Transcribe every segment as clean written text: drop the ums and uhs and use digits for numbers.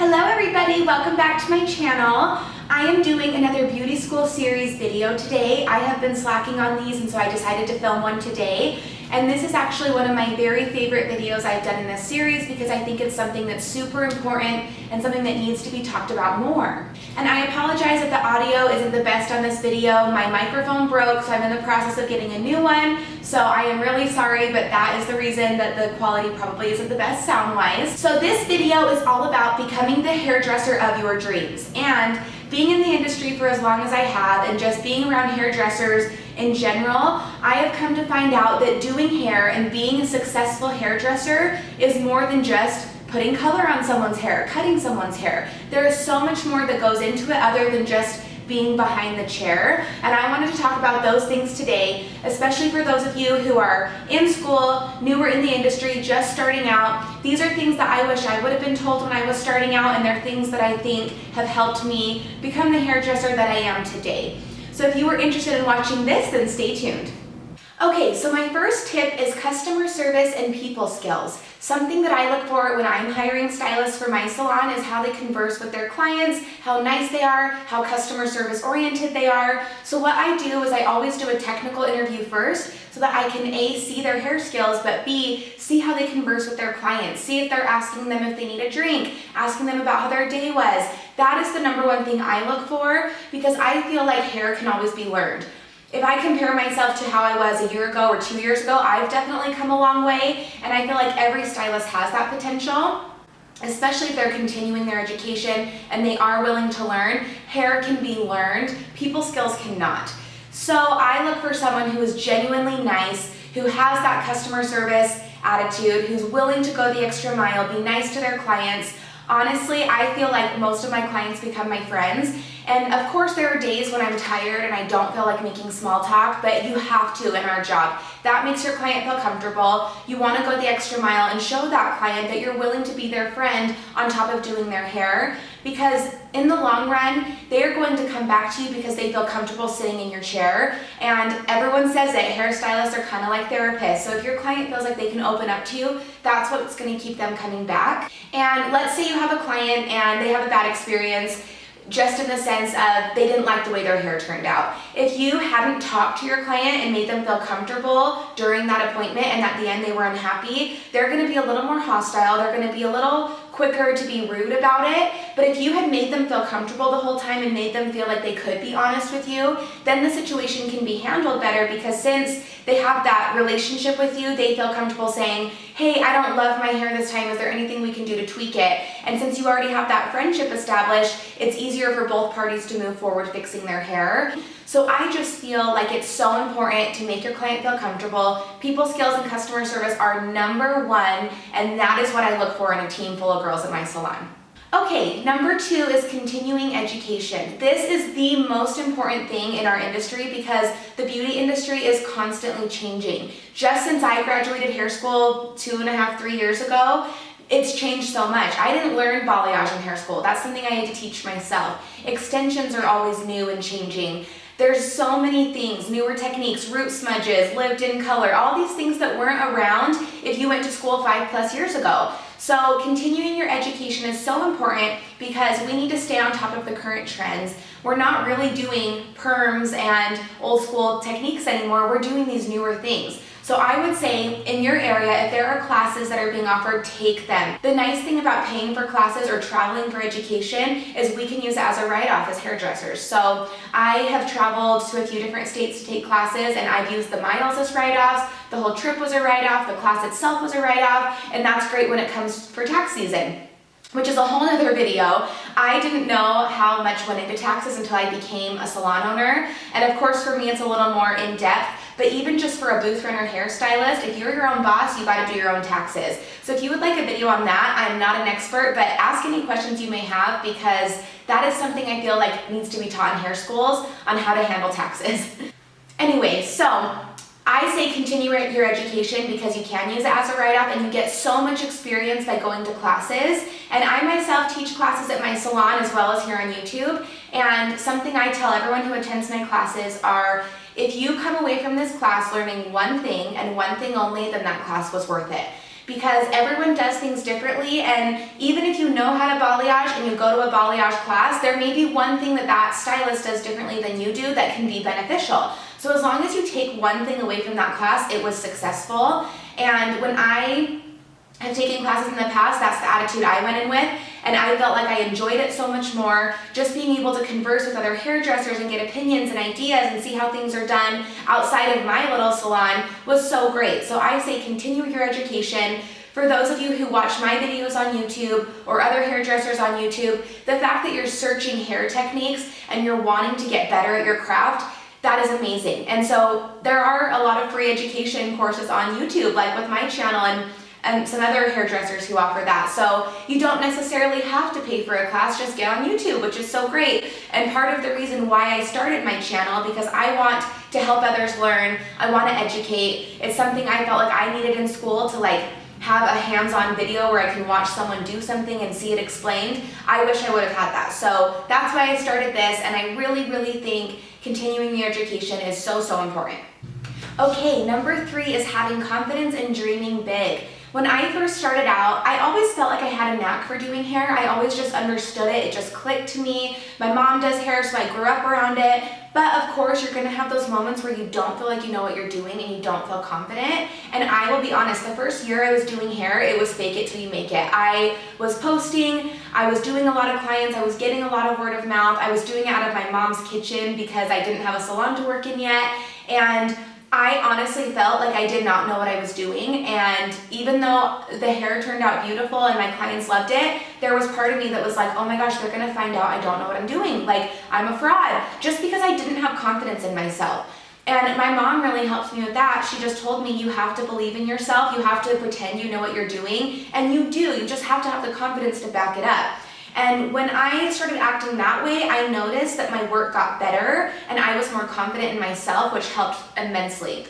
Hello everybody, welcome back to my channel. I am doing another beauty school series video today. I have been slacking on these and so I decided to film one today. And this is actually one of my very favorite videos I've done in this series because I think it's something that's super important and something that needs to be talked about more. And I apologize if the audio isn't the best on this video. My microphone broke, so I'm in the process of getting a new one. So I am really sorry, but that is the reason that the quality probably isn't the best sound-wise. So this video is all about becoming the hairdresser of your dreams. And being in the industry for as long as I have and just being around hairdressers in general, I have come to find out that doing hair and being a successful hairdresser is more than just putting color on someone's hair, cutting someone's hair. There is so much more that goes into it other than just being behind the chair. And I wanted to talk about those things today, especially for those of you who are in school, newer in the industry, just starting out. These are things that I wish I would have been told when I was starting out, and they're things that I think have helped me become the hairdresser that I am today. So if you were interested in watching this, then stay tuned. Okay, so my first tip is customer service and people skills. Something that I look for when I'm hiring stylists for my salon is how they converse with their clients, how nice they are, how customer service oriented they are. So what I do is I always do a technical interview first so that I can A, see their hair skills, but B, see how they converse with their clients, see if they're asking them if they need a drink, asking them about how their day was. That is the number one thing I look for because I feel like hair can always be learned. If I compare myself to how I was a year ago or 2 years ago, I've definitely come a long way, and I feel like every stylist has that potential, especially if they're continuing their education and they are willing to learn. Hair can be learned, people skills cannot. So I look for someone who is genuinely nice, who has that customer service attitude, who's willing to go the extra mile, be nice to their clients. Honestly, I feel like most of my clients become my friends. And of course there are days when I'm tired and I don't feel like making small talk, but you have to in our job. That makes your client feel comfortable. You want to go the extra mile and show that client that you're willing to be their friend on top of doing their hair, because in the long run, they are going to come back to you because they feel comfortable sitting in your chair. And everyone says that hairstylists are kind of like therapists. So if your client feels like they can open up to you, that's what's going to keep them coming back. And let's say you have a client and they have a bad experience, just in the sense of they didn't like the way their hair turned out. If you hadn't talked to your client and made them feel comfortable during that appointment and at the end they were unhappy, they're going to be a little more hostile, they're going to be a little quicker to be rude about it. But if you had made them feel comfortable the whole time and made them feel like they could be honest with you, then the situation can be handled better, because since they have that relationship with you, they feel comfortable saying, hey, I don't love my hair this time, is there anything we can do to tweak it? And since you already have that friendship established, it's easier for both parties to move forward fixing their hair. So I just feel like it's so important to make your client feel comfortable. People skills and customer service are number one, and that is what I look for in a team full of girls at my salon. Okay, number two is continuing education. This is the most important thing in our industry because the beauty industry is constantly changing. Just since I graduated hair school 2.5, 3 years ago, it's changed so much. I didn't learn balayage in hair school. That's something I had to teach myself. Extensions are always new and changing. There's so many things, newer techniques, root smudges, lived-in color, all these things that weren't around if you went to school 5+ years ago. So continuing your education is so important because we need to stay on top of the current trends. We're not really doing perms and old school techniques anymore. We're doing these newer things. So I would say in your area, if there are classes that are being offered, take them. The nice thing about paying for classes or traveling for education is we can use it as a write-off as hairdressers. So I have traveled to a few different states to take classes, and I've used the miles as write-offs. The whole trip was a write-off, the class itself was a write-off, and that's great when it comes for tax season, which is a whole other video. I didn't know how much went into taxes until I became a salon owner. And of course for me it's a little more in depth, but even just for a booth runner hairstylist, if you're your own boss, you gotta do your own taxes. So if you would like a video on that, I'm not an expert, but ask any questions you may have because that is something I feel like needs to be taught in hair schools on how to handle taxes. Anyway, so I say continue your education because you can use it as a write-off and you get so much experience by going to classes. And I myself teach classes at my salon as well as here on YouTube. And something I tell everyone who attends my classes are, if you come away from this class learning one thing and one thing only, then that class was worth it. because everyone does things differently, and even if you know how to balayage and you go to a balayage class, there may be one thing that stylist does differently than you do that can be beneficial. So as long as you take one thing away from that class, it was successful. And when I have taken classes in the past, that's the attitude I went in with, and I felt like I enjoyed it so much more. Just being able to converse with other hairdressers and get opinions and ideas and see how things are done outside of my little salon was so great. So I say continue your education. For those of you who watch my videos on YouTube or other hairdressers on YouTube, the fact that you're searching hair techniques and you're wanting to get better at your craft, that is amazing. And so there are a lot of free education courses on YouTube, like with my channel and some other hairdressers who offer that. So you don't necessarily have to pay for a class, just get on YouTube, which is so great. And part of the reason why I started my channel, because I want to help others learn, I want to educate. It's something I felt like I needed in school to have a hands-on video where I can watch someone do something and see it explained. I wish I would have had that. So that's why I started this, and I really, really think continuing your education is so, so important. Okay, number 3 is having confidence and dreaming big. When I first started out, I always felt like I had a knack for doing hair. I always just understood it. It just clicked to me. My mom does hair, so I grew up around it. But of course, you're gonna have those moments where you don't feel like you know what you're doing and you don't feel confident. And I will be honest, the first year I was doing hair, it was fake it till you make it. I was posting, I was doing a lot of clients, I was getting a lot of word of mouth. I was doing it out of my mom's kitchen because I didn't have a salon to work in yet. And I honestly felt like I did not know what I was doing, and even though the hair turned out beautiful and my clients loved it, there was part of me that was like, oh my gosh, they're gonna find out I don't know what I'm doing. Like, I'm a fraud, just because I didn't have confidence in myself. And my mom really helped me with that. She just told me, you have to believe in yourself, you have to pretend you know what you're doing, and you do. You just have to have the confidence to back it up. And when I started acting that way, I noticed that my work got better and I was more confident in myself, which helped immensely.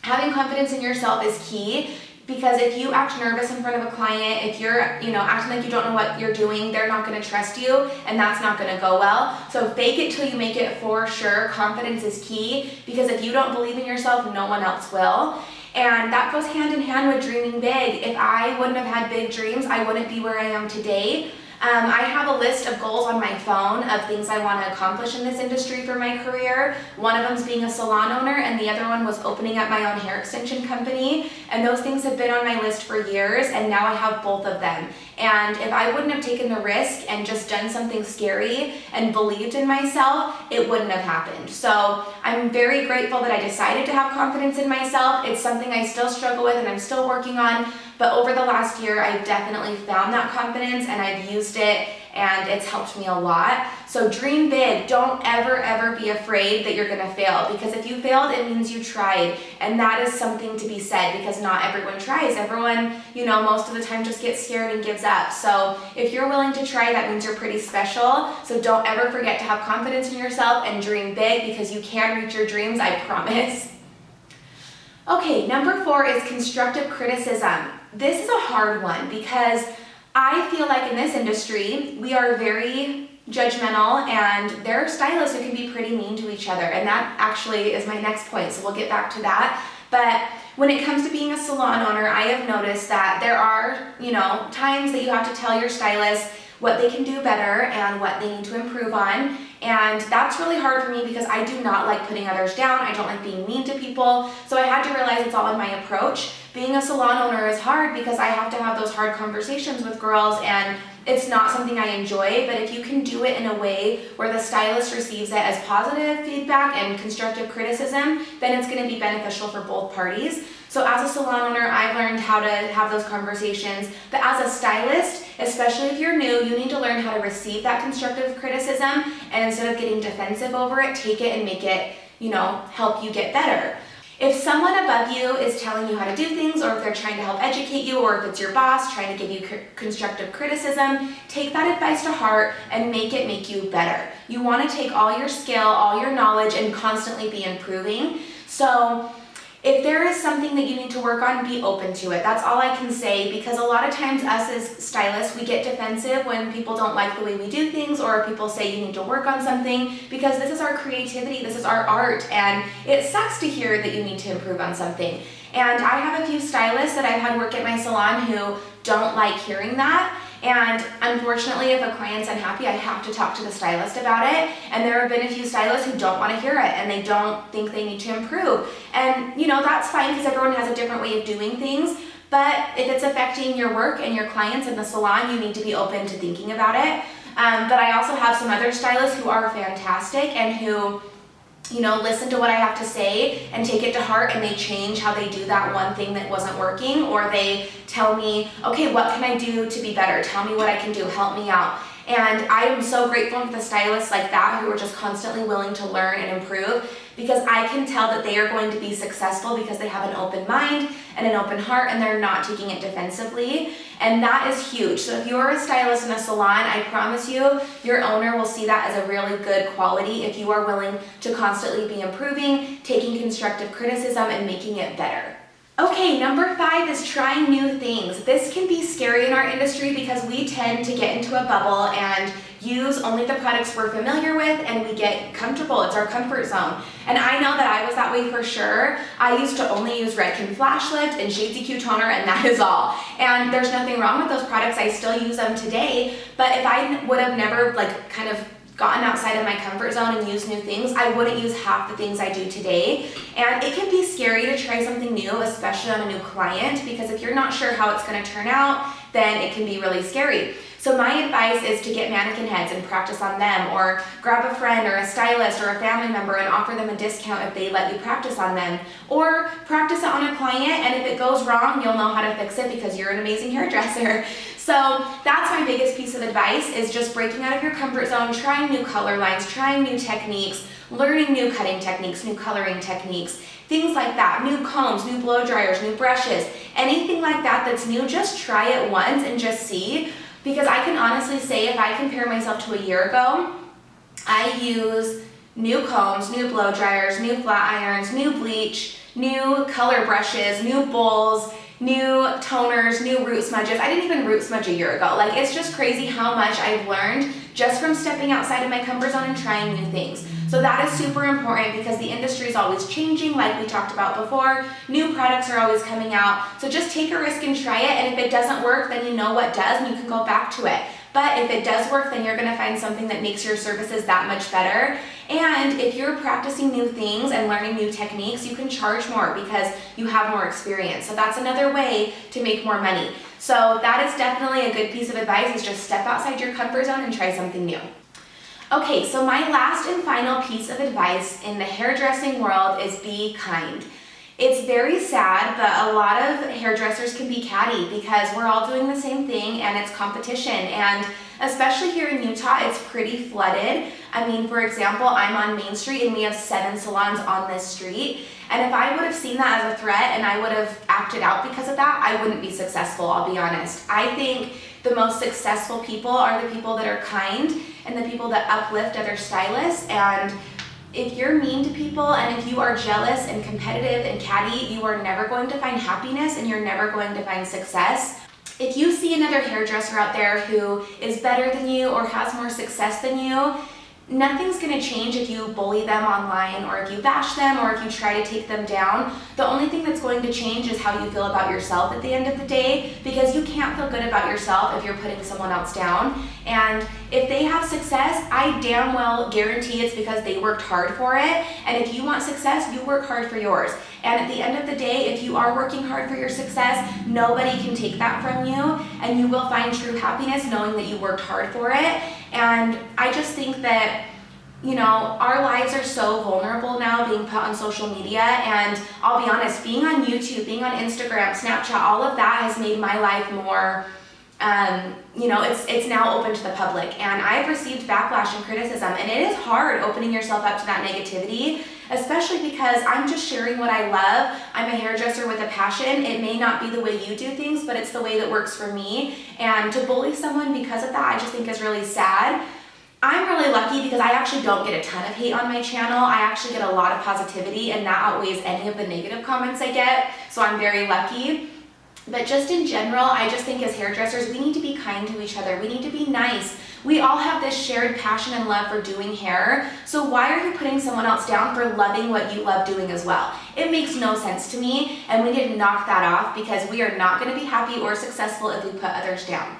Having confidence in yourself is key, because if you act nervous in front of a client, if you're acting like you don't know what you're doing, they're not going to trust you, and that's not going to go well. So fake it till you make it for sure. Confidence is key, because if you don't believe in yourself, no one else will. And that goes hand in hand with dreaming big. If I wouldn't have had big dreams, I wouldn't be where I am today. I have a list of goals on my phone of things I want to accomplish in this industry for my career. One of them is being a salon owner, and the other one was opening up my own hair extension company. And those things have been on my list for years, and now I have both of them. And if I wouldn't have taken the risk and just done something scary and believed in myself, it wouldn't have happened. So I'm very grateful that I decided to have confidence in myself. It's something I still struggle with and I'm still working on. But over the last year, I've definitely found that confidence and I've used it, and it's helped me a lot. So dream big. Don't ever be afraid that you're gonna fail, because if you failed, it means you tried. And that is something to be said, because not everyone tries. Everyone, most of the time just gets scared and gives up. So if you're willing to try, that means you're pretty special. So don't ever forget to have confidence in yourself and dream big, because you can reach your dreams, I promise. Okay, number 4 is constructive criticism. This is a hard one, because I feel like in this industry, we are very judgmental, and there are stylists who can be pretty mean to each other, and that actually is my next point, so we'll get back to that. But when it comes to being a salon owner, I have noticed that there are, times that you have to tell your stylist what they can do better and what they need to improve on. And that's really hard for me, because I do not like putting others down. I don't like being mean to people. So I had to realize it's all in my approach. Being a salon owner is hard, because I have to have those hard conversations with girls, and it's not something I enjoy. But if you can do it in a way where the stylist receives it as positive feedback and constructive criticism, then it's going to be beneficial for both parties. So as a salon owner, I've learned how to have those conversations. But as a stylist, especially if you're new, you need to learn how to receive that constructive criticism, and instead of getting defensive over it, take it and make it, help you get better. If someone above you is telling you how to do things, or if they're trying to help educate you, or if it's your boss trying to give you constructive criticism, take that advice to heart and make you better. You want to take all your skill, all your knowledge, and constantly be improving. So if there is something that you need to work on, be open to it. That's all I can say, because a lot of times us as stylists, we get defensive when people don't like the way we do things, or people say you need to work on something, because this is our creativity, this is our art, and it sucks to hear that you need to improve on something. And I have a few stylists that I've had work at my salon who don't like hearing that. And unfortunately, if a client's unhappy, I have to talk to the stylist about it. And there have been a few stylists who don't want to hear it and they don't think they need to improve. And you know, that's fine because everyone has a different way of doing things. But if it's affecting your work and your clients in the salon, you need to be open to thinking about it. But I also have some other stylists who are fantastic and who, you know, listen to what I have to say and take it to heart, and they change how they do that one thing that wasn't working, or they tell me, okay, what can I do to be better? Tell me what I can do, help me out. And I am so grateful for the stylists like that who are just constantly willing to learn and improve, because I can tell that they are going to be successful because they have an open mind and an open heart and they're not taking it defensively. And that is huge. So if you're a stylist in a salon, I promise you, your owner will see that as a really good quality if you are willing to constantly be improving, taking constructive criticism and making it better. Okay, number 5 is trying new things. This can be scary in our industry because we tend to get into a bubble and use only the products we're familiar with, and we get comfortable. It's our comfort zone. And I know that I was that way for sure. I used to only use Redken Flash Lift and Shades EQ Toner, and that is all. And there's nothing wrong with those products. I still use them today. But if I would have never kind of gotten outside of my comfort zone and used new things, I wouldn't use half the things I do today. And it can be scary to try something new, especially on a new client, because if you're not sure how it's going to turn out, then it can be really scary. So my advice is to get mannequin heads and practice on them, or grab a friend or a stylist or a family member and offer them a discount if they let you practice on them, or practice it on a client, and if it goes wrong, you'll know how to fix it because you're an amazing hairdresser. So that's my biggest piece of advice, is just breaking out of your comfort zone, trying new color lines, trying new techniques, learning new cutting techniques, new coloring techniques, things like that, new combs, new blow dryers, new brushes, anything like that that's new, just try it once and just see. Because I can honestly say, if I compare myself to a year ago, I use new combs, new blow dryers, new flat irons, new bleach, new color brushes, new bowls, new toners, new root smudges. I didn't even root smudge a year ago. Like, it's just crazy how much I've learned just from stepping outside of my comfort zone and trying new things. So that is super important because the industry is always changing, like we talked about before. New products are always coming out. So just take a risk and try it. And if it doesn't work, then you know what does and you can go back to it. But if it does work, then you're gonna find something that makes your services that much better. And if you're practicing new things and learning new techniques, you can charge more because you have more experience. So that's another way to make more money. So that is definitely a good piece of advice, is just step outside your comfort zone and try something new. Okay, so my last and final piece of advice in the hairdressing world is be kind. It's very sad, but a lot of hairdressers can be catty because we're all doing the same thing and it's competition. And especially here in Utah, it's pretty flooded. I mean, for example, I'm on Main Street and we have 7 salons on this street. And if I would have seen that as a threat and I would have acted out because of that, I wouldn't be successful, I'll be honest. I think the most successful people are the people that are kind and the people that uplift other stylists. And if you're mean to people and if you are jealous and competitive and catty, you are never going to find happiness and you're never going to find success. If you see another hairdresser out there who is better than you or has more success than you, nothing's going to change if you bully them online or if you bash them or if you try to take them down. The only thing that's going to change is how you feel about yourself at the end of the day, because you can't feel good about yourself if you're putting someone else down. And if they have success, I damn well guarantee it's because they worked hard for it. And if you want success, you work hard for yours. And at the end of the day, if you are working hard for your success, nobody can take that from you, and you will find true happiness knowing that you worked hard for it. And I just think that, you know, our lives are so vulnerable now being put on social media, and I'll be honest, being on YouTube, being on Instagram, Snapchat, all of that has made my life more, you know, it's now open to the public, and I've received backlash and criticism, and it is hard opening yourself up to that negativity, especially because I'm just sharing what I love. I'm a hairdresser with a passion. It may not be the way you do things, but it's the way that works for me, and to bully someone because of that, I just think is really sad. I'm really lucky because I actually don't get a ton of hate on my channel. I actually get a lot of positivity, and that outweighs any of the negative comments I get, so I'm very lucky. But just in general, I just think as hairdressers, we need to be kind to each other. We need to be nice. We all have this shared passion and love for doing hair, so why are you putting someone else down for loving what you love doing as well? It makes no sense to me, and we need to knock that off because we are not going to be happy or successful if we put others down.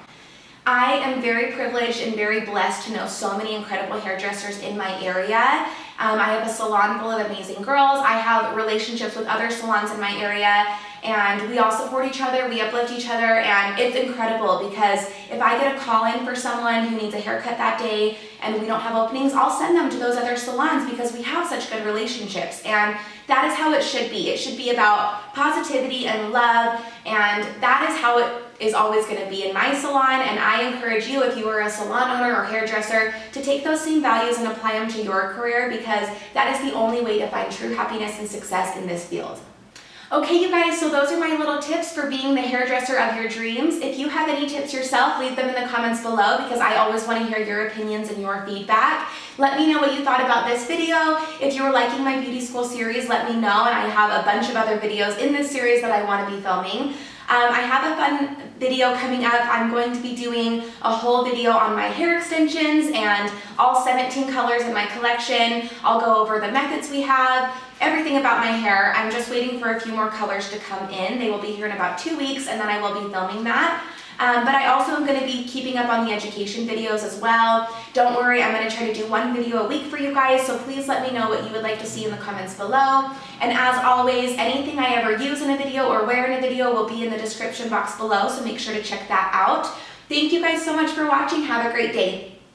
I am very privileged and very blessed to know so many incredible hairdressers in my area. I have a salon full of amazing girls. I have relationships with other salons in my area, and we all support each other, we uplift each other, and it's incredible because if I get a call in for someone who needs a haircut that day and we don't have openings, I'll send them to those other salons because we have such good relationships, and that is how it should be. It should be about positivity and love, and that is how it is always going to be in my salon, and I encourage you, if you are a salon owner or hairdresser, to take those same values and apply them to your career because that is the only way to find true happiness and success in this field. Okay, you guys, so those are my little tips for being the hairdresser of your dreams. If you have any tips yourself, leave them in the comments below because I always want to hear your opinions and your feedback. Let me know what you thought about this video. If you were liking my beauty school series, let me know, and I have a bunch of other videos in this series that I want to be filming. I have a fun video coming up. I'm going to be doing a whole video on my hair extensions and all 17 colors in my collection. I'll go over the methods we have, everything about my hair. I'm just waiting for a few more colors to come in. They will be here in about 2 weeks, and then I will be filming that. But I also am going to be keeping up on the education videos as well. Don't worry, I'm going to try to do 1 video a week for you guys, so please let me know what you would like to see in the comments below. And as always, anything I ever use in a video or wear in a video will be in the description box below, so make sure to check that out. Thank you guys so much for watching. Have a great day.